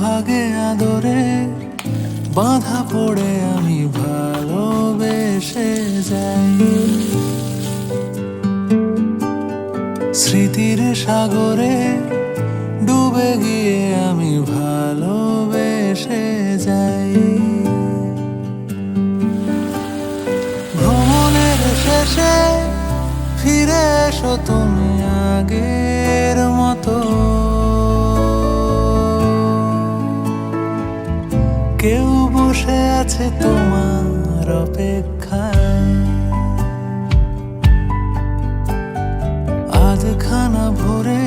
সোহাগে আদরে বাঁধা পড়ে আমি ভালোবেসে যাই। স্মৃতির সাগরে ডুবে গিয়ে আমি ভালোবেসে যাই। ভ্রমণের শেষে ফিরে এসো তুমি আগের মতো। কেউ বসে আছে তোমার অপেক্ষায়। আজ খানা ভরে